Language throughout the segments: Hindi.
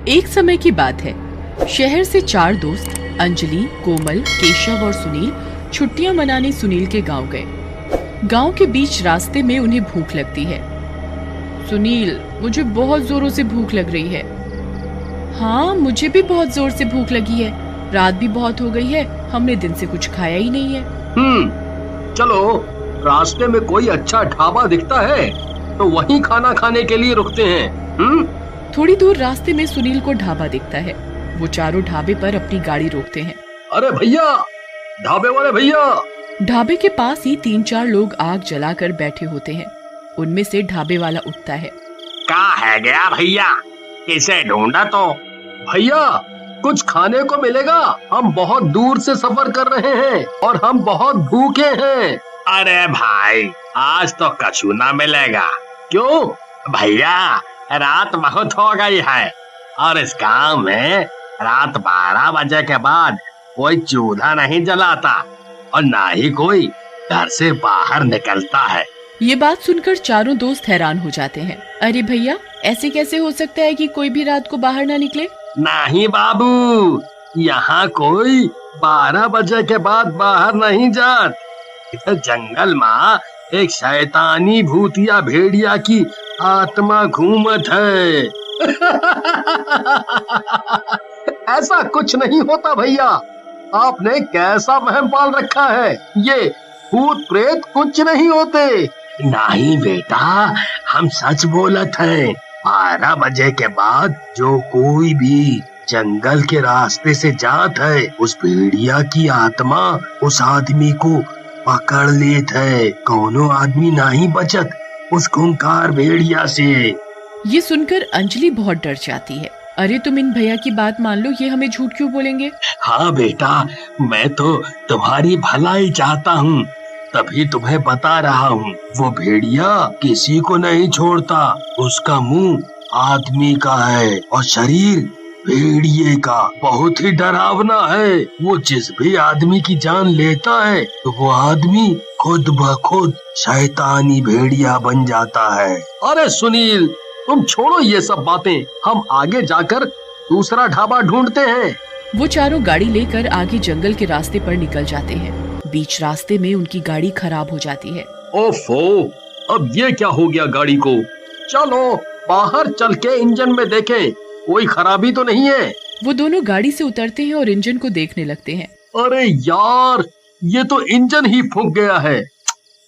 एक समय की बात है। शहर से 4 दोस्त अंजलि, कोमल, केशव और सुनील छुट्टियां मनाने सुनील के गांव गए। गांव के बीच रास्ते में उन्हें भूख लगती है। सुनील, मुझे बहुत जोरों से भूख लग रही है। हाँ, मुझे भी बहुत जोर से भूख लगी है। रात भी बहुत हो गई है, हमने दिन से कुछ खाया ही नहीं है। चलो, रास्ते में कोई अच्छा ढाबा दिखता है तो वहीं खाना खाने के लिए रुकते हैं। थोड़ी दूर रास्ते में सुनील को ढाबा दिखता है। वो चारों ढाबे पर अपनी गाड़ी रोकते हैं। अरे भैया, ढाबे वाले भैया! ढाबे के पास ही 3-4 लोग आग जलाकर बैठे होते हैं। उनमें से ढाबे वाला उठता है। क्या है गया भैया, किसे ढूंढा? तो भैया, कुछ खाने को मिलेगा? हम बहुत दूर से सफर कर रहे हैं और हम बहुत भूखे हैं। अरे भाई, आज तो कछु ना मिलेगा। क्यों? भैया, रात बहुत हो गई है और इस गांव में रात 12 बजे के बाद कोई चूल्हा नहीं जलाता और ना ही कोई घर से बाहर निकलता है। ये बात सुनकर चारों दोस्त हैरान हो जाते हैं। अरे भैया, ऐसे कैसे हो सकता है कि कोई भी रात को बाहर ना निकले? नहीं बाबू, यहाँ कोई 12 बजे के बाद बाहर नहीं जात। इधर जंगल में एक शैतानी भूतिया भेड़िया की आत्मा घूमत है। ऐसा कुछ नहीं होता भैया, आपने कैसा वहम पाल रखा है। ये भूत प्रेत कुछ नहीं होते। नहीं बेटा, हम सच बोलत हैं। 12 बजे के बाद जो कोई भी जंगल के रास्ते से जात है, उस भेड़िया की आत्मा उस आदमी को पकड़ लेत है। कोनो आदमी नहीं बचत उस खूंखार भेड़िया से। ये सुनकर अंजलि बहुत डर जाती है। अरे तुम इन भैया की बात मान लो, ये हमें झूठ क्यों बोलेंगे? हाँ बेटा, मैं तो तुम्हारी भलाई चाहता हूँ, तभी तुम्हें बता रहा हूँ। वो भेड़िया किसी को नहीं छोड़ता। उसका मुंह आदमी का है और शरीर भेड़िए का। बहुत ही डरावना है। वो जिस भी आदमी की जान लेता है तो वो आदमी खुद ब खुद शैतानी भेड़िया बन जाता है। अरे सुनील, तुम छोड़ो ये सब बातें, हम आगे जाकर दूसरा ढाबा ढूंढते हैं। वो चारों गाड़ी लेकर आगे जंगल के रास्ते पर निकल जाते हैं। बीच रास्ते में उनकी गाड़ी खराब हो जाती है। ओफो, अब ये क्या हो गया गाड़ी को? चलो बाहर चल के इंजन में देखें, कोई खराबी तो नहीं है। वो दोनों गाड़ी से उतरते हैं और इंजन को देखने लगते हैं। अरे यार, ये तो इंजन ही फूंक गया है।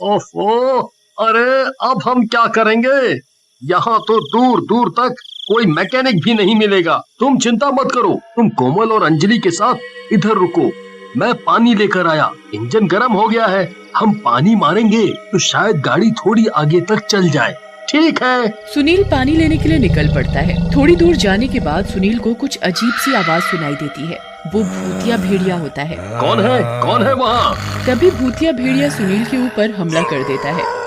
ओफो, अरे अब हम क्या करेंगे? यहाँ तो दूर दूर तक कोई मैकेनिक भी नहीं मिलेगा। तुम चिंता मत करो, तुम कोमल और अंजलि के साथ इधर रुको, मैं पानी लेकर आया। इंजन गर्म हो गया है, हम पानी मारेंगे तो शायद गाड़ी थोड़ी आगे तक चल जाए। ठीक है। सुनील पानी लेने के लिए निकल पड़ता है। थोड़ी दूर जाने के बाद सुनील को कुछ अजीब सी आवाज सुनाई देती है। वो भूतिया भेड़िया होता है। कौन है? कौन है वहाँ? तभी भूतिया भेड़िया सुनील के ऊपर हमला कर देता है।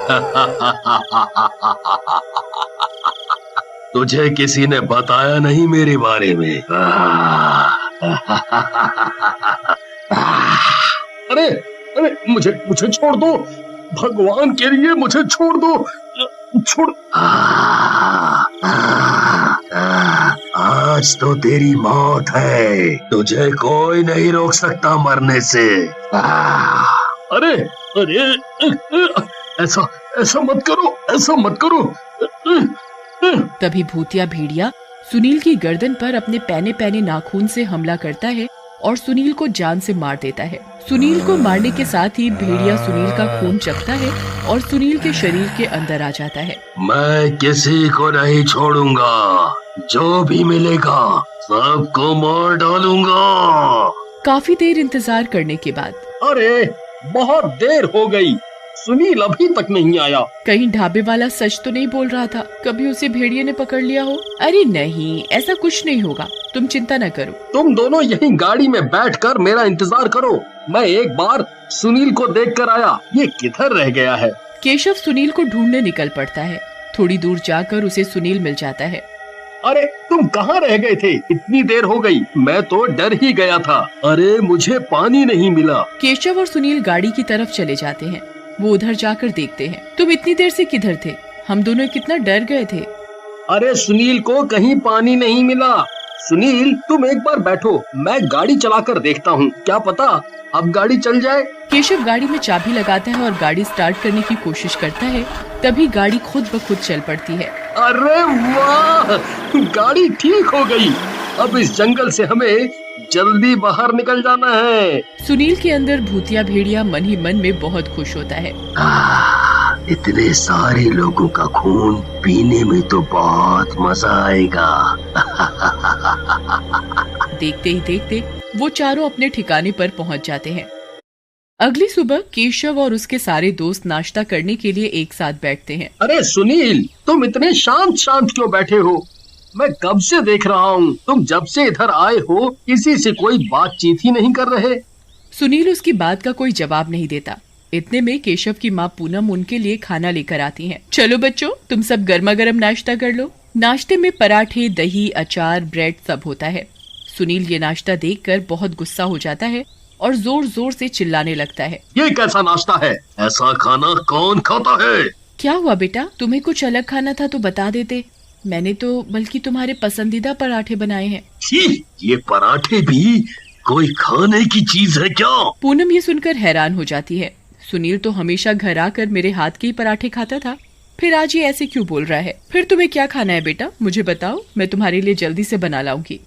तुझे किसी ने बताया नहीं मेरे बारे में? अरे अरे, मुझे छोड़ दो, भगवान के लिए मुझे छोड़ दो, छोड़। आज तो तेरी मौत है, तुझे कोई नहीं रोक सकता मरने से। अरे अरे, ऐसा मत करो, ऐसा मत करो। तभी भूतिया भेड़िया सुनील की गर्दन पर अपने पैने पैने नाखून से हमला करता है और सुनील को जान से मार देता है। सुनील को मारने के साथ ही भेड़िया सुनील का खून चखता है और सुनील के शरीर के अंदर आ जाता है। मैं किसी को नहीं छोड़ूंगा, जो भी मिलेगा सबको मार डालूंगा। काफी देर इंतजार करने के बाद, अरे बहुत देर हो गई, सुनील अभी तक नहीं आया। कहीं ढाबे वाला सच तो नहीं बोल रहा था? कभी उसे भेड़िए ने पकड़ लिया हो? अरे नहीं, ऐसा कुछ नहीं होगा, तुम चिंता न करो। तुम दोनों यहीं गाड़ी में बैठकर मेरा इंतजार करो, मैं एक बार सुनील को देखकर आया। ये किधर रह गया है? केशव सुनील को ढूंढने निकल पड़ता है। थोड़ी दूर जाकर उसे सुनील मिल जाता है। अरे तुम कहाँ रह गए थे? इतनी देर हो गई, मैं तो डर ही गया था। अरे मुझे पानी नहीं मिला। केशव और सुनील गाड़ी की तरफ चले जाते हैं। वो उधर जाकर देखते हैं। तुम इतनी देर से किधर थे? हम दोनों कितना डर गए थे। अरे सुनील को कहीं पानी नहीं मिला, सुनील तुम एक बार बैठो, मैं गाड़ी चलाकर देखता हूँ, क्या पता अब गाड़ी चल जाए। केशव गाड़ी में चाबी लगाता है और गाड़ी स्टार्ट करने की कोशिश करता है। तभी गाड़ी खुद ब खुद चल पड़ती है। अरे वाह, गाड़ी ठीक हो गई। अब इस जंगल से हमें जल्दी बाहर निकल जाना है। सुनील के अंदर भूतिया भेड़िया मन ही मन में बहुत खुश होता है। इतने सारे लोगों का खून पीने में तो बहुत मजा आएगा। देखते ही देखते वो चारों अपने ठिकाने पर पहुंच जाते हैं। अगली सुबह केशव और उसके सारे दोस्त नाश्ता करने के लिए एक साथ बैठते हैं। अरे सुनील, तुम इतने शांत शांत क्यों बैठे हो? मैं कब से देख रहा हूँ, तुम जब से इधर आए हो किसी से कोई बातचीत ही नहीं कर रहे। सुनील उसकी बात का कोई जवाब नहीं देता। इतने में केशव की माँ पूनम उनके लिए खाना लेकर आती हैं। चलो बच्चों, तुम सब गर्मा गर्म नाश्ता कर लो। नाश्ते में पराठे, दही, अचार, ब्रेड सब होता है। सुनील ये नाश्ता देखकर बहुत गुस्सा हो जाता है और जोर जोर से चिल्लाने लगता है। ये कैसा नाश्ता है? ऐसा खाना कौन खाता है? क्या हुआ बेटा, तुम्हें कुछ अलग खाना था तो बता देते। मैंने तो बल्कि तुम्हारे पसंदीदा पराठे बनाए हैं। ये पराठे भी कोई खाने की चीज है क्या? पूनम ये सुनकर हैरान हो जाती है। सुनील तो हमेशा घर आकर मेरे हाथ के ही पराठे खाता था, फिर आज ये ऐसे क्यों बोल रहा है? फिर तुम्हें क्या खाना है बेटा, मुझे बताओ, मैं तुम्हारे लिए जल्दी से बना लाऊंगी।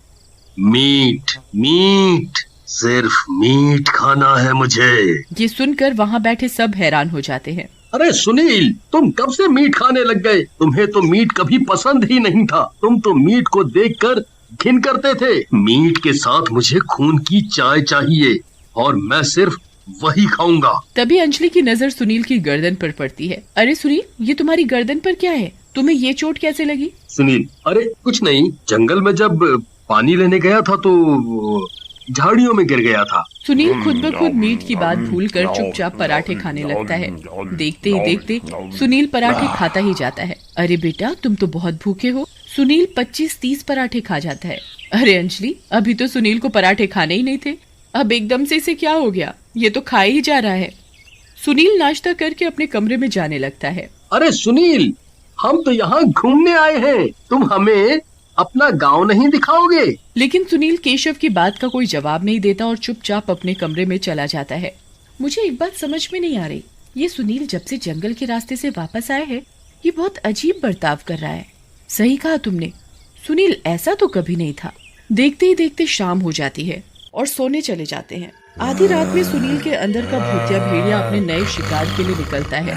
मीट, मीट, सिर्फ मीट खाना है मुझे। ये सुनकर वहाँ बैठे सब हैरान हो जाते हैं। अरे सुनील, तुम कब से मीट खाने लग गए? तुम्हें तो मीट कभी पसंद ही नहीं था। तुम तो मीट को देखकर घिन करते थे। मीट के साथ मुझे खून की चाय चाहिए और मैं सिर्फ वही खाऊंगा। तभी अंजलि की नजर सुनील की गर्दन पर पड़ती है। अरे सुनील, ये तुम्हारी गर्दन पर क्या है? तुम्हें ये चोट कैसे लगी? सुनील, अरे कुछ नहीं, जंगल में जब पानी लेने गया था तो झाड़ियों में गिर गया था। सुनील खुद ब खुद मीट की बात भूलकर चुपचाप पराठे खाने लगता है। देखते ही देखते सुनील पराठे खाता ही जाता है। अरे बेटा, तुम तो बहुत भूखे हो। सुनील 25-30 पराठे खा जाता है। अरे अंजलि, अभी तो सुनील को पराठे खाने ही नहीं थे, अब एकदम से इसे क्या हो गया? ये तो खा ही जा रहा है। सुनील नाश्ता करके अपने कमरे में जाने लगता है। अरे सुनील, हम तो यहाँ घूमने आए हैं, तुम हमें अपना गांव नहीं दिखाओगे? लेकिन सुनील केशव की बात का कोई जवाब नहीं देता और चुपचाप अपने कमरे में चला जाता है। मुझे एक बात समझ में नहीं आ रही, ये सुनील जब से जंगल के रास्ते से वापस आए हैं, ये बहुत अजीब बर्ताव कर रहा है। सही कहा तुमने, सुनील ऐसा तो कभी नहीं था। देखते ही देखते शाम हो जाती है और सोने चले जाते हैं। आधी रात में सुनील के अंदर का भूतिया भेड़िया अपने नए शिकार के लिए निकलता है।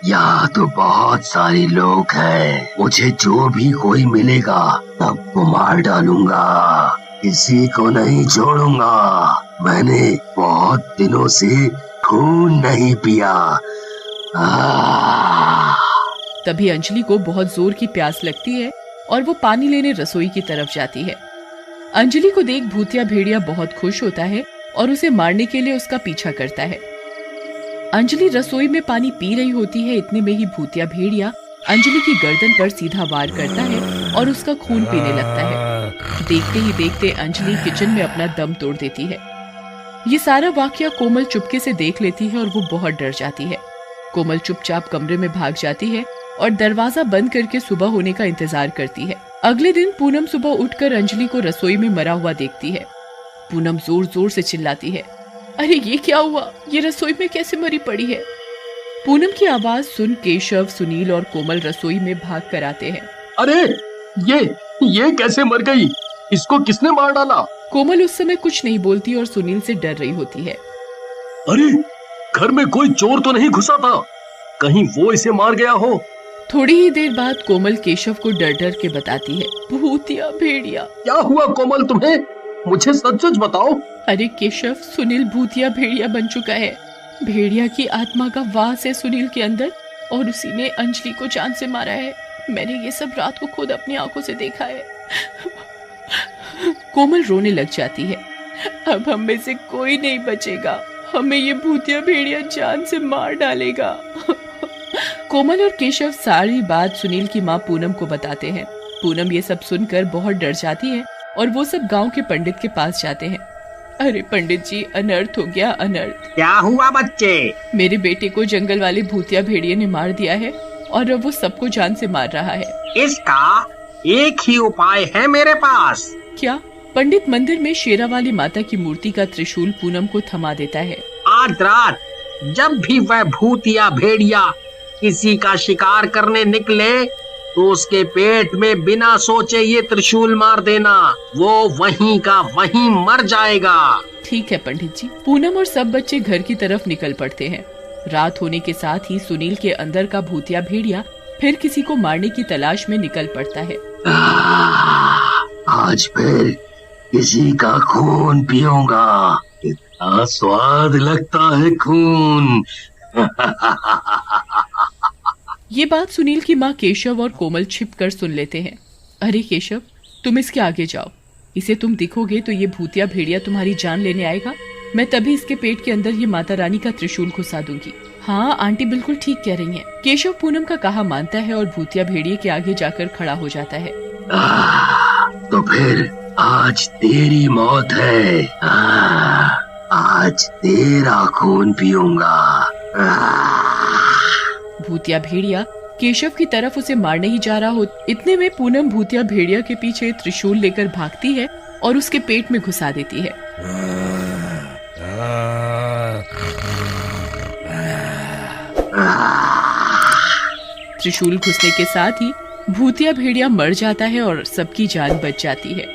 यहाँ तो बहुत सारे लोग हैं, मुझे जो भी कोई मिलेगा सबको मार डालूंगा, किसी को नहीं छोड़ूंगा। मैंने बहुत दिनों से खून नहीं पिया। तभी अंजलि को बहुत जोर की प्यास लगती है और वो पानी लेने रसोई की तरफ जाती है। अंजलि को देख भूतिया भेड़िया बहुत खुश होता है और उसे मारने के लिए उसका पीछा करता है। अंजलि रसोई में पानी पी रही होती है। इतने में ही भूतिया भेड़िया अंजलि की गर्दन पर सीधा वार करता है और उसका खून पीने लगता है। देखते ही देखते अंजलि किचन में अपना दम तोड़ देती है। ये सारा वाकया कोमल चुपके से देख लेती है और वो बहुत डर जाती है। कोमल चुपचाप कमरे में भाग जाती है और दरवाजा बंद करके सुबह होने का इंतजार करती है। अगले दिन पूनम सुबह उठकर अंजलि को रसोई में मरा हुआ देखती है। पूनम जोर जोर से चिल्लाती है, अरे ये क्या हुआ? ये रसोई में कैसे मरी पड़ी है? पूनम की आवाज सुन केशव, सुनील और कोमल रसोई में भाग कर आते हैं। अरे ये कैसे मर गई? इसको किसने मार डाला? कोमल उस समय कुछ नहीं बोलती और सुनील से डर रही होती है। अरे घर में कोई चोर तो नहीं घुसा था? कहीं वो इसे मार गया हो? थोड़ी ही देर बाद कोमल केशव को डर डर के बताती है, भूतिया भेड़िया। क्या हुआ कोमल तुम्हें? मुझे सच सच बताओ। अरे केशव, सुनील भूतिया भेड़िया बन चुका है। भेड़िया की आत्मा का वास है सुनील के अंदर और उसी ने अंजलि को जान से मारा है। मैंने ये सब रात को खुद अपनी आंखों से देखा है। कोमल रोने लग जाती है। अब हम में से कोई नहीं बचेगा, हमें ये भूतिया भेड़िया जान से मार डालेगा। कोमल और केशव सारी बात सुनील की माँ पूनम को बताते हैं। पूनम ये सब सुनकर बहुत डर जाती है और वो सब गांव के पंडित के पास जाते हैं। अरे पंडित जी, अनर्थ हो गया, अनर्थ। क्या हुआ बच्चे? मेरे बेटे को जंगल वाले भूतिया भेड़िए ने मार दिया है और अब वो सबको जान से मार रहा है। इसका एक ही उपाय है मेरे पास। क्या? पंडित मंदिर में शेरावाली माता की मूर्ति का त्रिशूल पूनम को थमा देता है। आज रात जब भी वह भूत या भेड़िया किसी का शिकार करने निकले तो उसके पेट में बिना सोचे ये त्रिशूल मार देना, वो वहीं का वहीं मर जाएगा। ठीक है पंडित जी। पूनम और सब बच्चे घर की तरफ निकल पड़ते हैं। रात होने के साथ ही सुनील के अंदर का भूतिया भेड़िया फिर किसी को मारने की तलाश में निकल पड़ता है। आज फिर किसी का खून पीऊंगा, इतना स्वाद लगता है खून। ये बात सुनील की माँ केशव और कोमल छिपकर सुन लेते हैं। अरे केशव, तुम इसके आगे जाओ, इसे तुम दिखोगे तो ये भूतिया भेड़िया तुम्हारी जान लेने आएगा। मैं तभी इसके पेट के अंदर ये माता रानी का त्रिशूल घुसा दूंगी। हाँ आंटी बिल्कुल ठीक कह रही हैं। केशव पूनम का कहा मानता है और भूतिया भेड़िए के आगे जाकर खड़ा हो जाता है। तो फिर आज तेरी मौत है। आज तेरा खून पीऊंगा। भूतिया भेड़िया केशव की तरफ उसे मारने ही जा रहा हो, इतने में पूनम भूतिया भेड़िया के पीछे त्रिशूल लेकर भागती है और उसके पेट में घुसा देती है। त्रिशूल घुसने के साथ ही भूतिया भेड़िया मर जाता है और सबकी जान बच जाती है।